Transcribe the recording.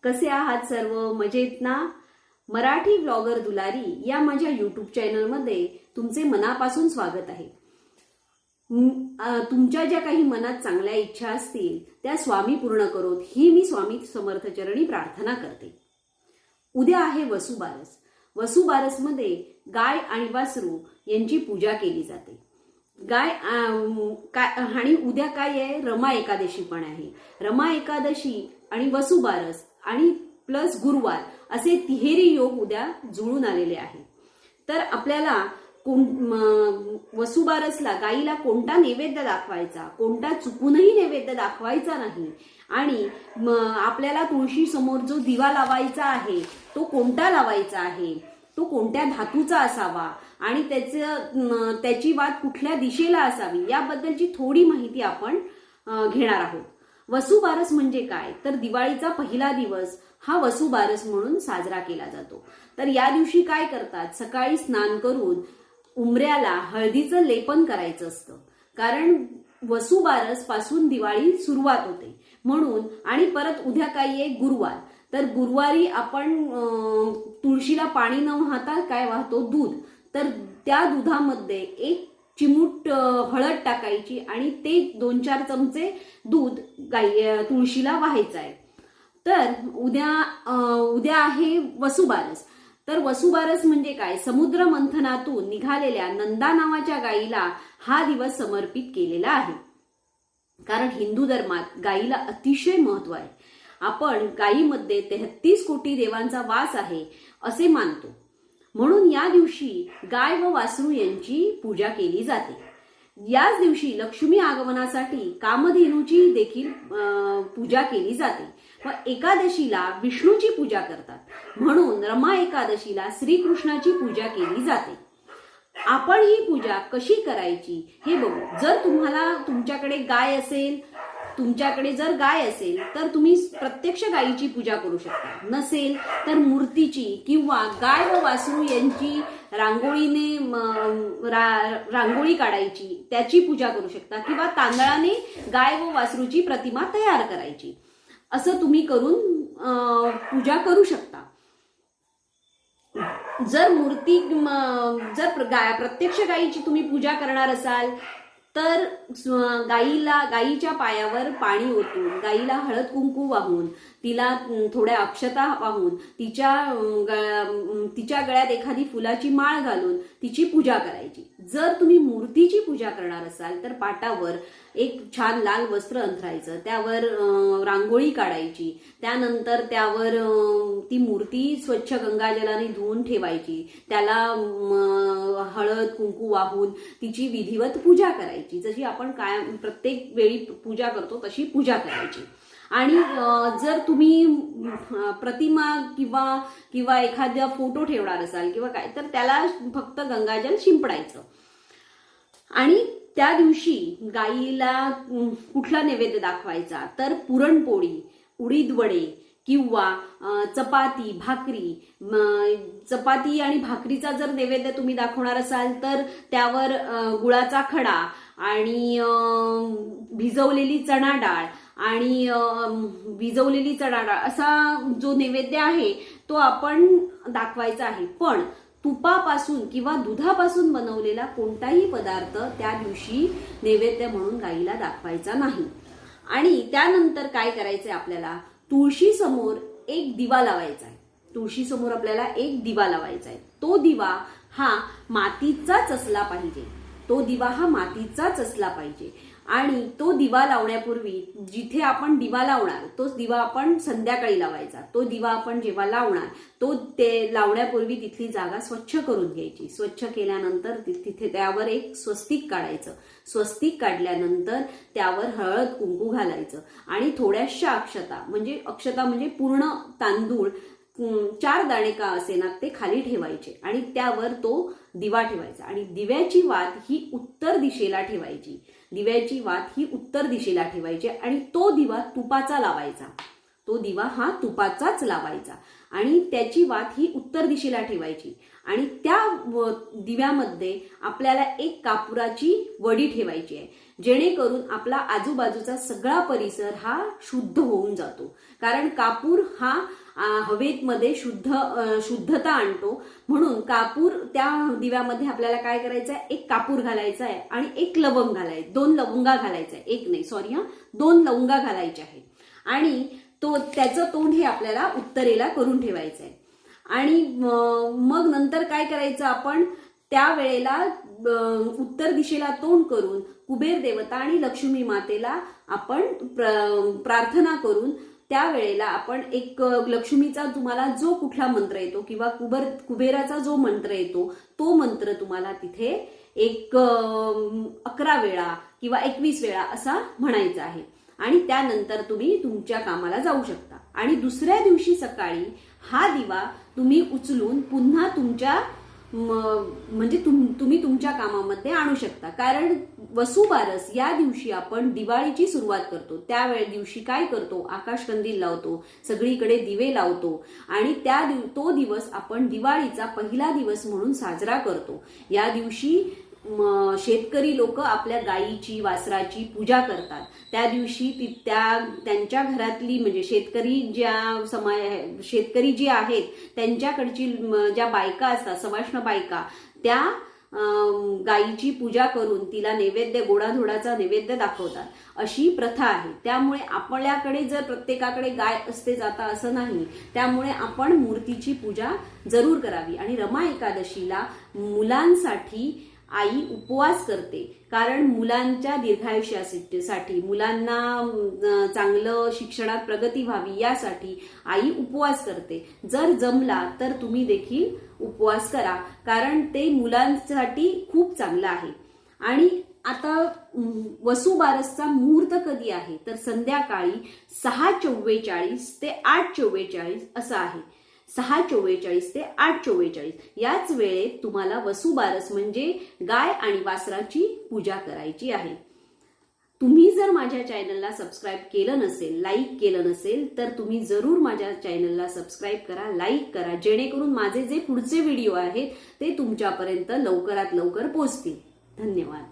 कसे आहात सर्व? मजेत ना? मराठी ब्लॉगर दुलारी या माझ्या यूट्यूब चॅनलमध्ये तुमचे मनापासून स्वागत आहे. तुमच्या ज्या काही मनात चांगल्या इच्छा असतील त्या स्वामी पूर्ण करोत ही मी स्वामी समर्थ चरणी प्रार्थना करते. उद्या आहे वसुबारस. वसुबारसमध्ये गाय आणि वासरू यांची पूजा केली जाते. आणि उद्या काय आहे? रमा एकादशी पण आहे. रमा एकादशी आणि वसुबारस आणि प्लस गुरुवार असे तिहेरी योग उद्या जुळून आलेले आहे. तर आपल्याला वसुबारसला गाईला कोणता नैवेद्य दाखवायचा, कोणता चुकूनही नैवेद्य दाखवायचा नाही. आणि आपल्याला तुळशी समोर जो दिवा लावायचा आहे तो कोणता लावायचा आहे, तो कोणत्या धातूचा असावा आणि त्याची वात कुठल्या दिशेला असावी याबद्दलची थोडी माहिती आपण घेणार आहोत. वसुबारस म्हणजे काय? तर दिवाळीचा पहिला दिवस हा वसुबारस म्हणून साजरा केला जातो. तर या दिवशी काय करतात? सकाळी स्नान करून उंबऱ्याला हळदीचं लेपन करायचं असतं. कारण वसुबारस पासून दिवाळी सुरुवात होते म्हणून. आणि परत उद्या काय आहे? गुरुवार. तर गुरुवारी आपण तुळशीला पाणी न वाहता काय वाहतो? दूध. तर त्या दुधामध्ये एक चिमूट हळद टाकायची आणि ते 2-4 चमचे दूध तुळशीला व्हायचं आहे. तर उद्या आहे वसुबारस. तर वसुबारस म्हणजे काय? समुद्र मंथनातून निघालेल्या नंदा नावाच्या गायीला हा दिवस समर्पित केलेला आहे. कारण हिंदू धर्मात गायीला अतिशय महत्व आहे. आपण गायीमध्ये 33 कोटी देवांचा वास आहे असे मानतो. म्हणून या दिवशी गाय व वासरू यांची पूजा केली जाते. याच दिवशी लक्ष्मी आगमनासाठी कामधेनूची देखील पूजा केली जाते. व एकादशीला विष्णूची पूजा करतात. म्हणून रमा एकादशीला श्रीकृष्णाची पूजा केली जाते. आपण ही पूजा कशी करायची हे बघू. जर तुमच्याकडे जर गाय असेल तर तुम्ही प्रत्यक्ष गायीची पूजा करू शकता. नसेल तर मूर्तीची किंवा गाय व वासरू यांची रांगोळी काढायची, त्याची पूजा करू शकता. किंवा तांदळाने गाय व वासरूची प्रतिमा तयार करायची. असं तुम्ही करून पूजा करू शकता. जर प्रत्यक्ष गायीची तुम्ही पूजा करणार असाल तर गायीच्या पायावर पाणी ओतून, गायीला हळद कुंकू वाहून, तिला थोड्या अक्षता वाहून, तिच्या गळ्यात एखादी फुलाची माळ घालून तिची पूजा करायची. जर तुम्ही मूर्तीची पूजा करणार असाल तर पाटावर एक छान लाल वस्त्र अंथरायचं, त्यावर रांगोळी काढायची. त्यानंतर त्यावर ती मूर्ती स्वच्छ गंगाजलाने धुवून ठेवायची. त्याला हळद कुंकू वाहून तिची विधिवत पूजा करायची. जशी आपण प्रत्येक वेळी पूजा करतो तशी पूजा करायची. आणि जर तुम्ही प्रतिमा किंवा एखादा फोटो ठेवणार असाल किंवा काय, तर त्याला फक्त गंगाजल शिंपडायचं. आणि त्या दिवशी गायीला कुठला नैवेद्य दाखवायचा? तर पुरणपोळी, उडीद वडे किंवा चपाती, भाकरी. चपाती आणि भाकरीचा जर नैवेद्य तुम्ही दाखवणार असाल तर त्यावर गुळाचा खडा आणि भिजवलेली चणा डाळ असा जो नैवेद्य आहे तो आपण दाखवायचा आहे. पण तुपापासून किंवा दुधापासून बनवलेला कोणताही पदार्थ त्या दिवशी नैवेद्य म्हणून गायीला दाखवायचा नाही. आणि त्यानंतर काय करायचंय? आपल्याला तुळशी समोर एक दिवा लावायचा आहे. तुळशी समोर आपल्याला एक दिवा लावायचा आहे. तो दिवा हा मातीचाच असला पाहिजे. आणि तो दिवा लावण्यापूर्वी जिथे आपण दिवा लावणार तोच दिवा आपण संध्याकाळी लावायचा. तो दिवा आपण जेव्हा लावणार ते लावण्यापूर्वी तिथली जागा स्वच्छ करून घ्यायची. स्वच्छ केल्यानंतर तिथे त्यावर एक स्वस्तिक काढायचं. स्वस्तिक काढल्यानंतर त्यावर हळद कुंकू घालायचं आणि थोड्याशा अक्षता म्हणजे पूर्ण तांदूळ 4 दाणे का असेना ते खाली ठेवायचे आणि त्यावर तो दिवा ठेवायचा. आणि दिव्याची वात ही उत्तर दिशेला ठेवायची. आणि तो दिवा तुपाचा लावायचा. तो दिवा हा तुपाचाच लावायचा आणि त्याची वात ही उत्तर दिशेला ठेवायची आणि त्या दिव्यामध्ये आपल्याला एक कापुराची वडी ठेवायची आहे, जेणेकरून आपला आजूबाजूचा सगळा परिसर हा शुद्ध होऊन जातो. कारण कापूर हा हवेमध्ये शुद्धता आणतो. म्हणून कापूर त्या दिव्यामध्ये आपल्याला काय करायचं आहे, एक कापूर घालायचा आहे आणि एक लवंग घालायचं, 2 लवंगा घालायचं आहे, एक नाही सॉरी 2 लवंगा घालायच्या आहेत आणि त्याचं तोंड हे आपल्याला उत्तरेला करून ठेवायचं आहे. आणि मग नंतर काय करायचं, आपण त्यावेळेला उत्तर दिशेला तोंड करून कुबेर देवता आणि लक्ष्मी मातेला आपण प्रार्थना करून त्यावेळेला आपण एक लक्ष्मीचा तुम्हाला जो कुठला मंत्र येतो किंवा कुबेराचा जो मंत्र येतो तो मंत्र तुम्हाला तिथे एक 11 वेळा किंवा 21 वेळा असा म्हणायचा आहे आणि त्यानंतर तुम्ही तुमच्या कामाला जाऊ शकता. आणि दुसऱ्या दिवशी सकाळी हा दिवा तुम्ही उचलून पुन्हा तुमच्या म्हणजे तुम्ही तुमच्या कामामध्ये आणू शकता. कारण वसुबारस या दिवशी आपण दिवाळीची सुरुवात करतो. त्यावेळी दिवशी काय करतो, आकाशकंदील लावतो, सगळीकडे दिवे लावतो आणि तो दिवस आपण दिवाळीचा पहिला दिवस म्हणून साजरा करतो. या दिवशी शेतकरी लोक आपल्या गायीची वासराची पूजा करतात. त्या दिवशी त्यांच्या घरातली म्हणजे शेतकरी जे आहेत त्यांच्याकडची ज्या बायका असतात, सवाष्ण बायका, त्या गायीची पूजा करून तिला नैवेद्य, गोडाधोडाचा नैवेद्य दाखवतात. अशी प्रथा आहे. त्यामुळे आपल्याकडे जर प्रत्येकाकडे गाय असते जाता असं नाही, त्यामुळे आपण मूर्तीची पूजा जरूर करावी. आणि रमा एकादशीला मुलांसाठी आई उपवास करते. कारण मुलांच्या दीर्घायुष्यासाठी, मुलांना चांगलं शिक्षणात प्रगती व्हावी यासाठी आई उपवास करते. जर जमला तर तुम्ही देखील उपवास करा, कारण ते मुलांसाठी खूप चांगलं आहे. आणि आता वसुबारसचा मुहूर्त कधी आहे तर संध्याकाळी 6:44 ते 8:44 असा आहे. 6:44 ते 8:44 याच वेळेत तुम्हाला वसुबारस म्हणजे गाय आणि वासराची पूजा करायची आहे. तुम्ही जर माझ्या चॅनलला सबस्क्राईब केलं नसेल, लाईक केलं नसेल तर तुम्ही जरूर माझ्या चॅनलला सबस्क्राईब करा, लाईक करा, जेणेकरून माझे जे पुढचे व्हिडिओ आहेत ते तुमच्यापर्यंत लवकरात लवकर पोहोचतील. धन्यवाद.